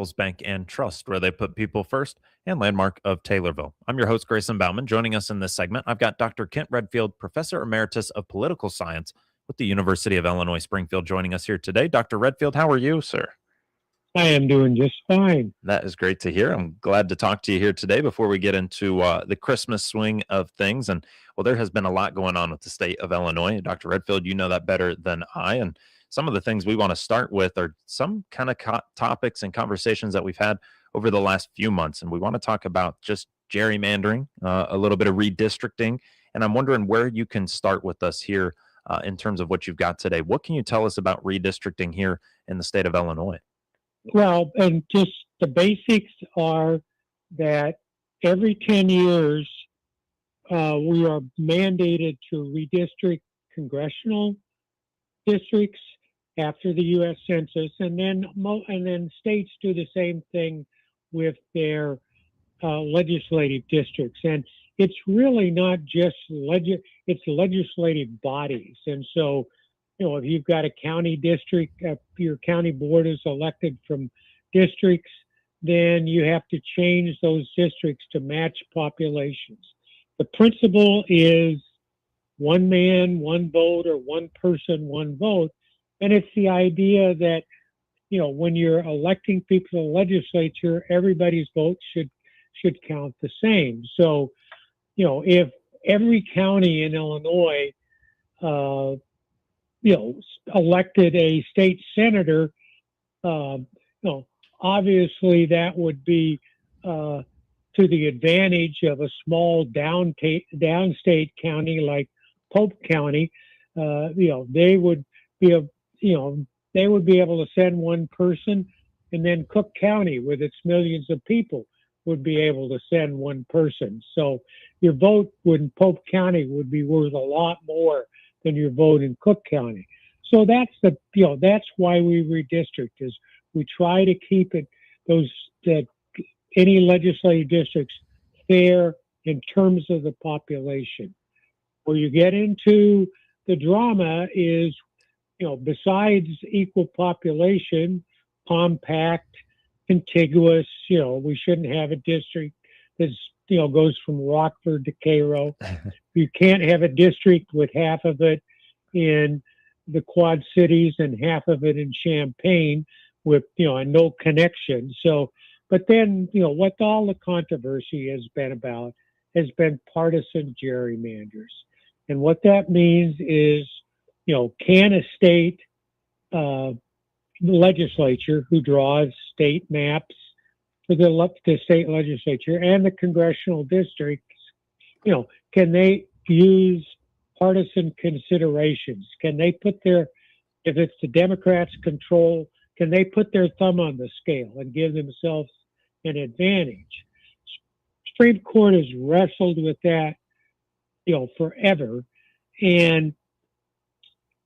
People's Bank and Trust, where they put people first, and landmark of Taylorville. I'm your host, Grayson Bauman. Joining us in this segment, I've got Dr. Kent Redfield, Professor Emeritus of Political Science with the University of Illinois Springfield, joining us here today. Dr. Redfield, how are you, sir? I am doing just fine. That is great to hear. I'm glad to talk to you here today before we get into the Christmas swing of things. And well, there has been a lot going on with the state of Illinois. Dr. Redfield, you know that better than I. And some of the things we want to start with are some kind of topics and conversations that we've had over the last few months. And we want to talk about just gerrymandering, a little bit of redistricting. And I'm wondering where you can start with us here in terms of what you've got today. What can you tell us about redistricting here in the state of Illinois? Well, and just the basics are that every 10 years, we are mandated to redistrict congressional districts after the U.S. Census, and then states do the same thing with their legislative districts. And it's really not just it's legislative bodies. And so, if you've got a county district, your county board is elected from districts, then you have to change those districts to match populations. The principle is one man, one vote, or one person, one vote. And it's the idea that, when you're electing people to the legislature, everybody's vote should count the same. So, if every county in Illinois, elected a state senator, obviously that would be to the advantage of a small downstate county like Pope County. They would be able to send one person, and then Cook County, with its millions of people, would be able to send one person. So your vote in Pope County would be worth a lot more than your vote in Cook County. So that's why we redistrict, is we try to keep any legislative districts fair in terms of the population. Where you get into the drama is, besides equal population, compact, contiguous, we shouldn't have a district that's, goes from Rockford to Cairo. You can't have a district with half of it in the Quad Cities and half of it in Champaign with, and no connection. So, but then, what all the controversy has been about has been partisan gerrymanders. And what that means is, can a state legislature who draws state maps for the state legislature and the congressional districts, can they use partisan considerations? Can they put if it's the Democrats' control, can they put their thumb on the scale and give themselves an advantage? Supreme Court has wrestled with that, forever, and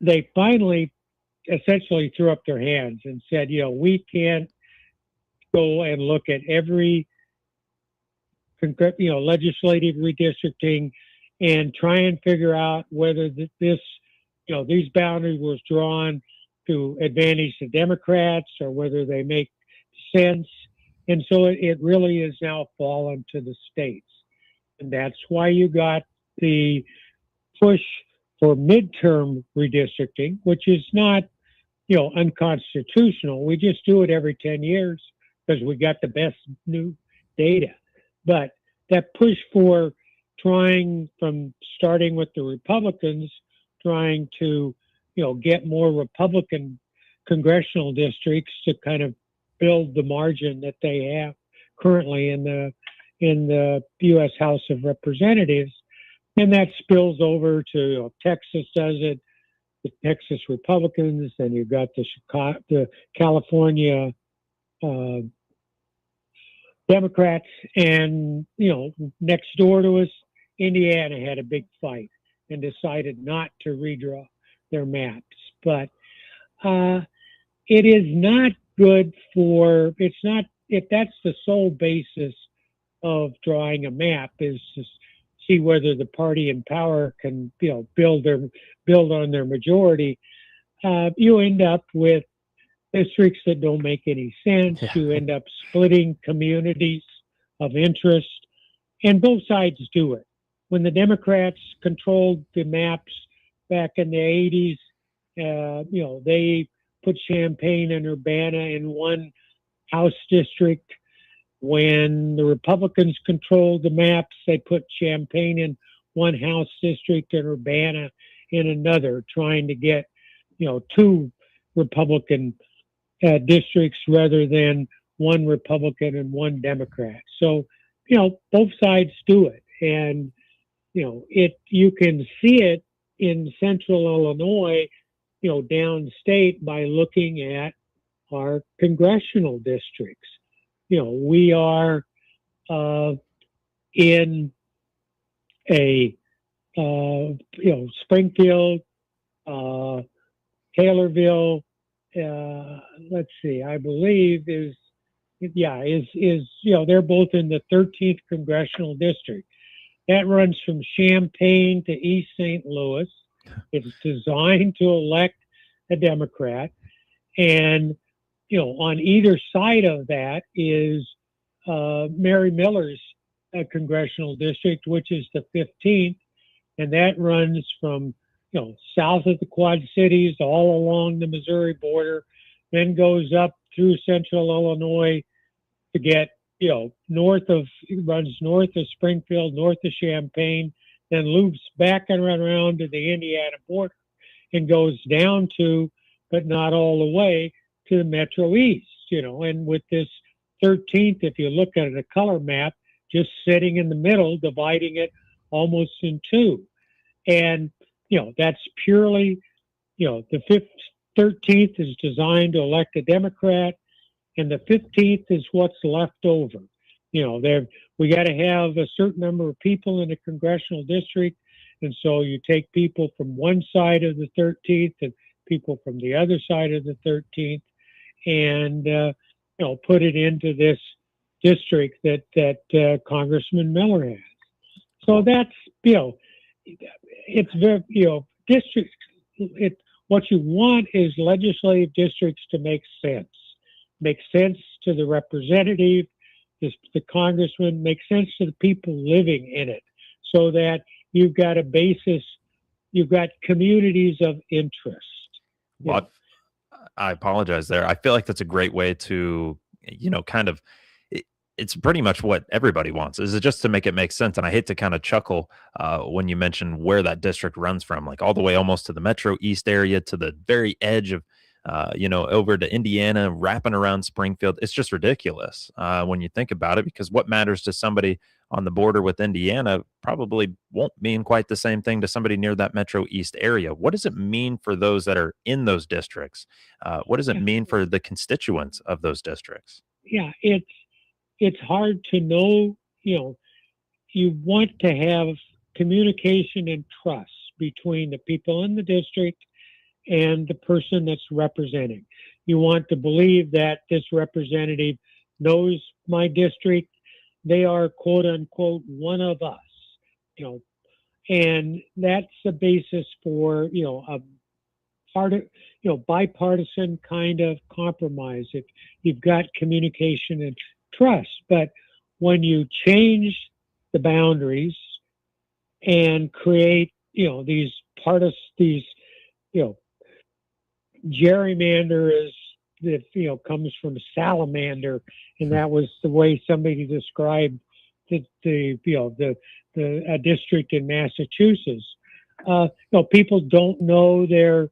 they finally essentially threw up their hands and said, we can't go and look at every legislative redistricting and try and figure out whether these boundaries was drawn to advantage the Democrats or whether they make sense. And so it really is now fallen to the states. And that's why you got the push for midterm redistricting, which is not, unconstitutional. We just do it every 10 years because we got the best new data. But that push for starting with the Republicans, trying to, get more Republican congressional districts to kind of build the margin that they have currently in the U.S. House of Representatives. And that spills over to, Texas does it, the Texas Republicans, and you've got the California Democrats, and, next door to us, Indiana had a big fight and decided not to redraw their maps. But it is not good if that's the sole basis of drawing a map, is to see whether the party in power can, build on their majority. You end up with districts that don't make any sense. Yeah. You end up splitting communities of interest, and both sides do it. When the Democrats controlled the maps back in the 80s, they put Champaign and Urbana in one House district. When the Republicans controlled the maps, they put Champaign in one House district and Urbana in another, trying to get, two Republican districts rather than one Republican and one Democrat. So, both sides do it. And, you can see it in central Illinois, downstate by looking at our congressional districts. We are in a, Springfield, Taylorville, let's see, I believe they're both in the 13th congressional district. That runs from Champaign to East St. Louis. It's designed to elect a Democrat. And, on either side of that is Mary Miller's congressional district, which is the 15th. And that runs from, south of the Quad Cities all along the Missouri border, then goes up through central Illinois to get, runs north of Springfield, north of Champaign, then loops back and around to the Indiana border and goes down to, but not all the way, to the Metro East, and with this 13th, if you look at a color map, just sitting in the middle, dividing it almost in two. And, that's purely, the 13th is designed to elect a Democrat, and the 15th is what's left over. We got to have a certain number of people in a congressional district, and so you take people from one side of the 13th and people from the other side of the 13th, and put it into this district that Congressman Miller has. So that's it's very districts. What you want is legislative districts to make sense to the representative, the congressman, make sense to the people living in it, so that you've got a basis, you've got communities of interest. Well, I apologize there. I feel like that's a great way to, kind of, it's pretty much what everybody wants, is it just to make it make sense. And I hate to kind of chuckle when you mention where that district runs from, like all the way almost to the Metro East area, to the very edge of, over to Indiana, wrapping around Springfield. It's just ridiculous when you think about it, because what matters to somebody on the border with Indiana probably won't mean quite the same thing to somebody near that Metro East area. What does it mean for those that are in those districts? What does it mean for the constituents of those districts? Yeah, it's hard to know. You want to have communication and trust between the people in the district and the person that's representing. You want to believe that this representative knows my district. They are, quote unquote, one of us, and that's the basis for, a bipartisan kind of compromise. If you've got communication and trust, but when you change the boundaries and create, these gerrymander is that comes from salamander, and that was the way somebody described the district in Massachusetts. People don't know their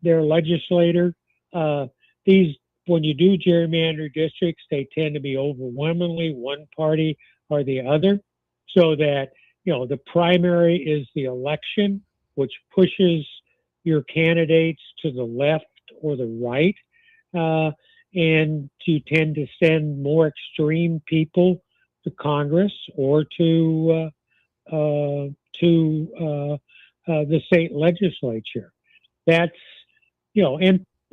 legislator. When you do gerrymander districts, they tend to be overwhelmingly one party or the other, so that the primary is the election, which pushes your candidates to the left or the right, and you tend to send more extreme people to Congress or to the state legislature. That's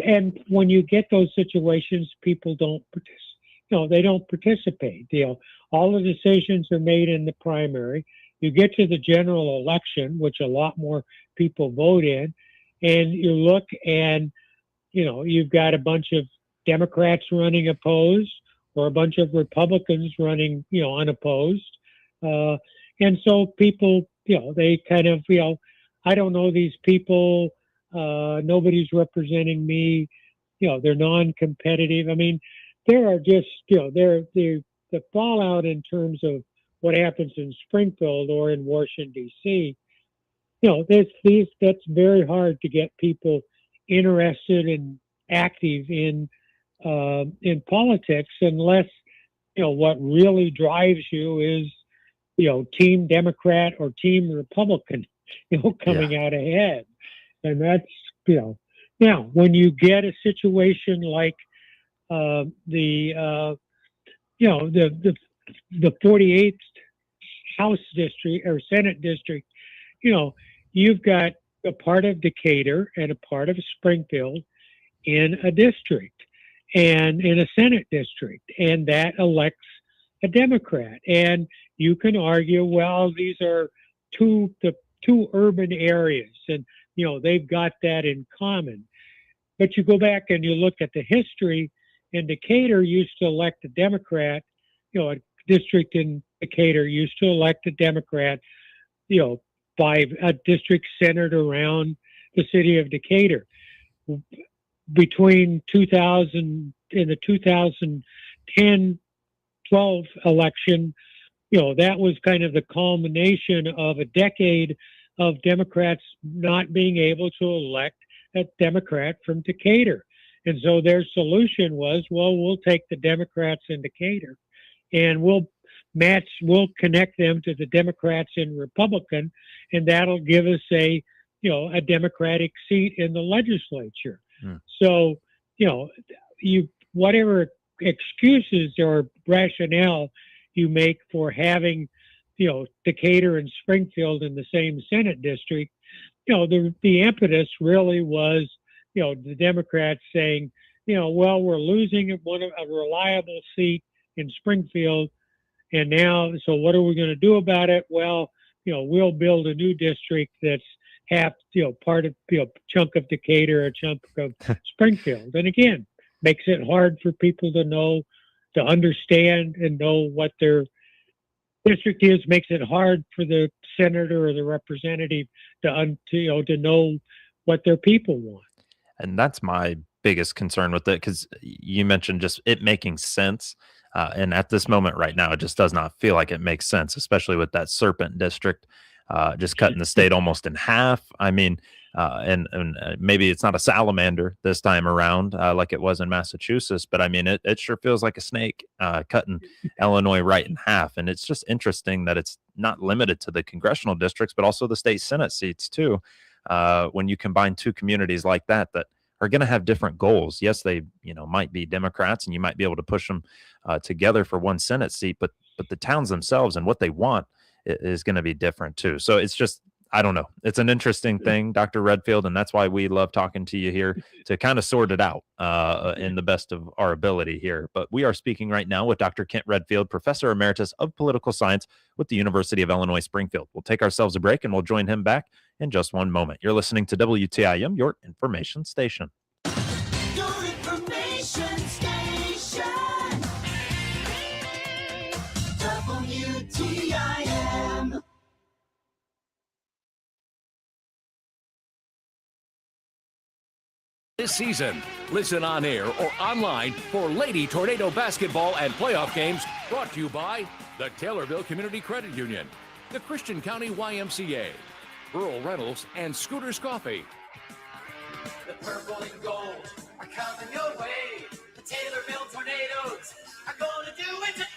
and when you get those situations, people don't they don't participate. All the decisions are made in the primary. You get to the general election, which a lot more people vote in, and you look and you've got a bunch of Democrats running opposed or a bunch of Republicans running, unopposed. Uh, and so people, they kind of, I don't know these people. Nobody's representing me. They're non-competitive. I mean, there are just, the fallout in terms of what happens in Springfield or in Washington, D.C., that's very hard to get people interested and active in politics unless, what really drives you is, team Democrat or team Republican, Yeah. coming out ahead. And that's, now when you get a situation like the 48th House district or Senate district, you know, you've got a part of Decatur and a part of Springfield in a district and in a Senate district, and that elects a Democrat. And you can argue, well, these are the two urban areas, and they've got that in common. But you go back and you look at the history, and Decatur used to elect a Democrat. A district in Decatur used to elect a Democrat. By a district centered around the city of Decatur. Between 2000 and the 2010-12 election, that was kind of the culmination of a decade of Democrats not being able to elect a Democrat from Decatur. And so their solution was, well, we'll take the Democrats in Decatur and we'll connect them to the Democrats in Republican, and that'll give us a Democratic seat in the legislature. So, whatever excuses or rationale you make for having, Decatur and Springfield in the same Senate district, the impetus really was, the Democrats saying, well, we're losing a reliable seat in Springfield. And now, so what are we going to do about it? Well, we'll build a new district that's half, part of, chunk of Decatur, a chunk of Springfield. And again, makes it hard for people to understand and know what their district is, makes it hard for the senator or the representative to know what their people want. And that's my biggest concern with it, because you mentioned just it making sense. And at this moment right now, it just does not feel like it makes sense, especially with that Serpent district just cutting the state almost in half. I mean, and maybe it's not a salamander this time around like it was in Massachusetts, but I mean, it sure feels like a snake cutting Illinois right in half. And it's just interesting that it's not limited to the congressional districts, but also the state Senate seats too. When you combine two communities like that are going to have different goals. Yes, they might be Democrats, and you might be able to push them together for one Senate seat, but the towns themselves and what they want is going to be different too. So it's just, I don't know. It's an interesting thing, Dr. Redfield, and that's why we love talking to you here to kind of sort it out in the best of our ability here. But we are speaking right now with Dr. Kent Redfield, Professor Emeritus of Political Science with the University of Illinois Springfield. We'll take ourselves a break and we'll join him back in just one moment. You're listening to WTIM, your information station. Your information station. WTIM. This season, listen on air or online for Lady Tornado basketball and playoff games brought to you by the Taylorville Community Credit Union, the Christian County YMCA, Rural Rentals, and Scooters Coffee. The purple and gold are coming your way. The Taylorville Tornadoes are going to do it today.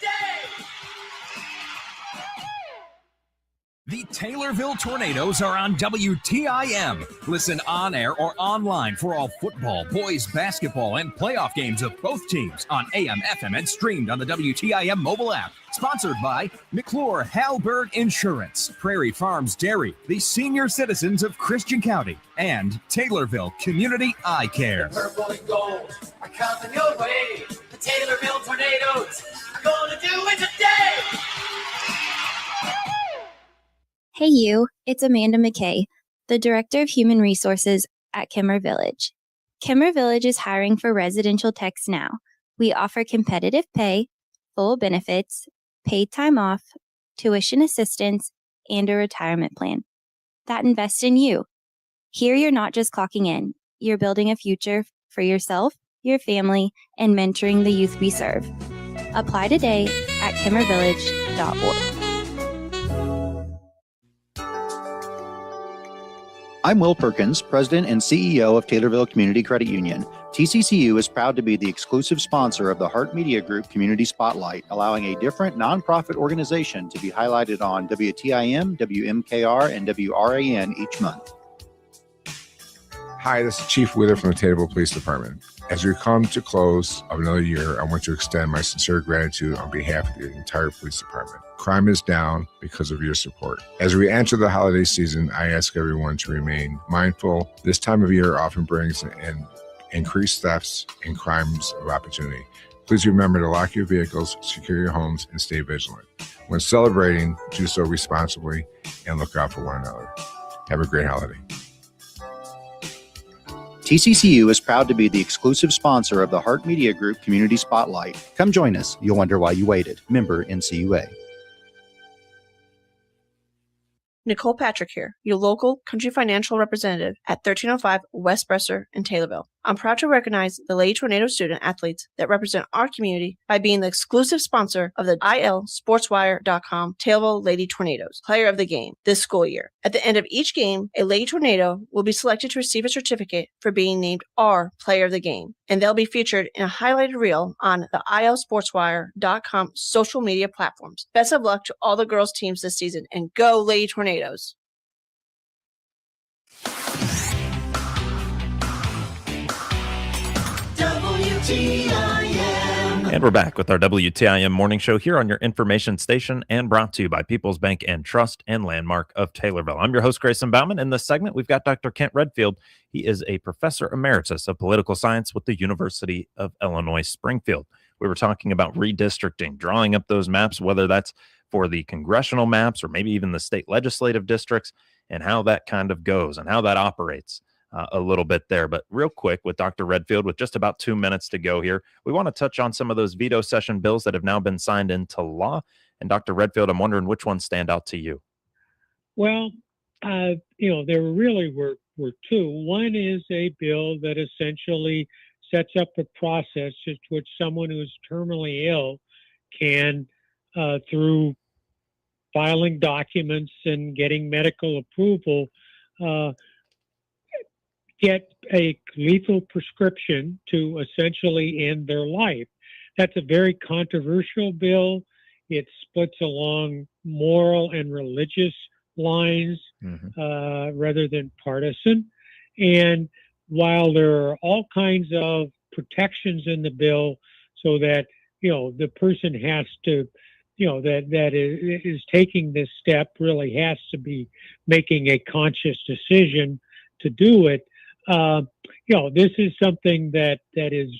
The Taylorville Tornadoes are on WTIM. Listen on air or online for all football, boys basketball, and playoff games of both teams on AM, FM, and streamed on the WTIM mobile app. Sponsored by McClure Halberg Insurance, Prairie Farms Dairy, the senior citizens of Christian County, and Taylorville Community Eye Care. The purple and gold are coming your way. The Taylorville Tornadoes are going to do it today. Hey you, it's Amanda McKay, the Director of Human Resources at Kimmer Village. Kimmer Village is hiring for residential techs now. We offer competitive pay, full benefits, paid time off, tuition assistance, and a retirement plan that invests in you. Here, you're not just clocking in, you're building a future for yourself, your family, and mentoring the youth we serve. Apply today at kimmervillage.org. I'm Will Perkins, President and CEO of Taylorville Community Credit Union. TCCU is proud to be the exclusive sponsor of the Hart Media Group Community Spotlight, allowing a different nonprofit organization to be highlighted on WTIM, WMKR, and WRAN each month. Hi, this is Chief Wheeler from the Taylorville Police Department. As we come to close of another year, I want to extend my sincere gratitude on behalf of the entire police department. Crime is down because of your support. As we enter the holiday season, I ask everyone to remain mindful. This time of year often brings an increased thefts and crimes of opportunity. Please remember to lock your vehicles, secure your homes, and stay vigilant. When celebrating, do so responsibly and look out for one another. Have a great holiday. TCCU is proud to be the exclusive sponsor of the Hart Media Group Community Spotlight. Come join us. You'll wonder why you waited. Member NCUA. Nicole Patrick here, your local country financial representative at 1305 West Bresser in Taylorville. I'm proud to recognize the Lady Tornado student athletes that represent our community by being the exclusive sponsor of the ILSportswire.com Taylorville Lady Tornadoes Player of the Game this school year. At the end of each game, a Lady Tornado will be selected to receive a certificate for being named our Player of the Game, and they'll be featured in a highlighted reel on the ILSportswire.com social media platforms. Best of luck to all the girls' teams this season, and go Lady Tornadoes! WTIM. And we're back with our WTIM morning show here on your information station and brought to you by People's Bank and Trust and Landmark of Taylorville. I'm your host, Grayson Bauman. In this segment, we've got Dr. Kent Redfield. He is a professor emeritus of political science with the University of Illinois Springfield. We were talking about redistricting, drawing up those maps, whether that's for the congressional maps or maybe even the state legislative districts, and how that kind of goes and how that operates. A little bit there. But real quick with Dr. Redfield, with just about 2 minutes to go here, we want to touch on some of those veto session bills that have now been signed into law. And Dr. Redfield, I'm wondering which ones stand out to you. Well, there really were two. One is a bill that essentially sets up a process in which someone who is terminally ill can, through filing documents and getting medical approval, get a lethal prescription to essentially end their life. That's a very controversial bill. It splits along moral and religious lines rather than partisan. And while there are all kinds of protections in the bill so that, the person has to, that is taking this step really has to be making a conscious decision to do it. This is something that is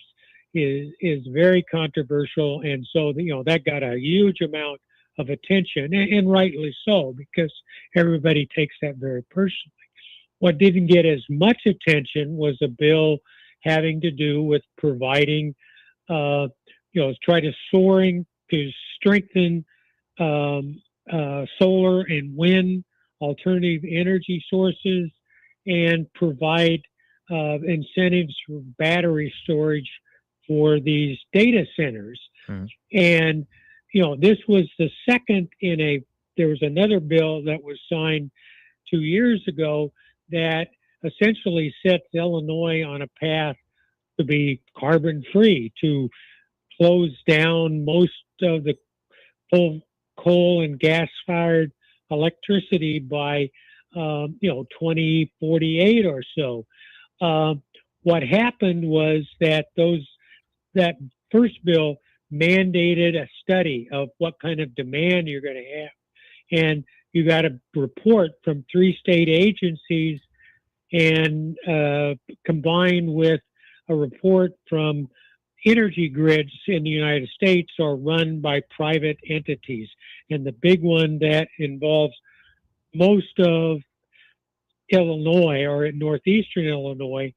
very controversial, and so that got a huge amount of attention, and rightly so, because everybody takes that very personally. What didn't get as much attention was a bill having to do with providing, try to strengthen solar and wind alternative energy sources and provide incentives for battery storage for these data centers. And, this was the second there was another bill that was signed 2 years ago that essentially sets Illinois on a path to be carbon free, to close down most of the coal and gas fired electricity by 2048 or so. What happened was that that first bill mandated a study of what kind of demand you're going to have. And you got a report from 3 state agencies and combined with a report from energy grids in the United States are run by private entities. And the big one that involves most of Illinois or in northeastern Illinois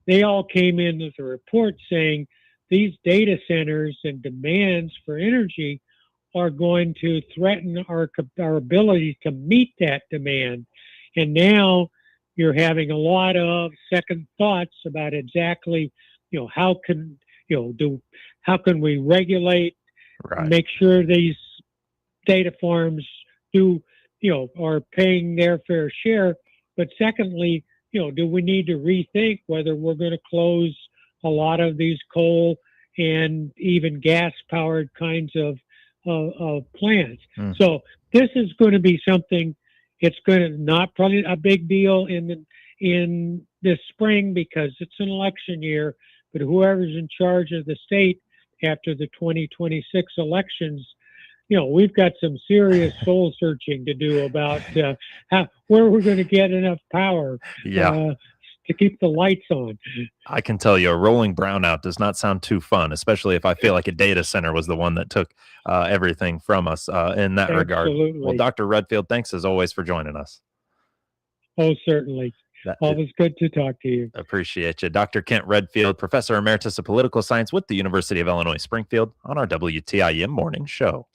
they all came in with a report saying these data centers and demands for energy are going to threaten our ability to meet that demand. And now you're having a lot of second thoughts about exactly, how can, how can we regulate, Right. make sure these data farms are paying their fair share. But secondly, do we need to rethink whether we're going to close a lot of these coal and even gas powered kinds of plants? Mm. So this is going to be something. It's going to not probably a big deal in this spring because it's an election year. But whoever's in charge of the state after the 2026 elections, we've got some serious soul searching to do about where we're going to get enough power to keep the lights on. I can tell you a rolling brownout does not sound too fun, especially if I feel like a data center was the one that took everything from us in that regard. Absolutely. Well, Dr. Redfield, thanks as always for joining us. Oh, certainly. Always good to talk to you. Appreciate you. Dr. Kent Redfield, Professor Emeritus of Political Science with the University of Illinois Springfield on our WTIM Morning Show.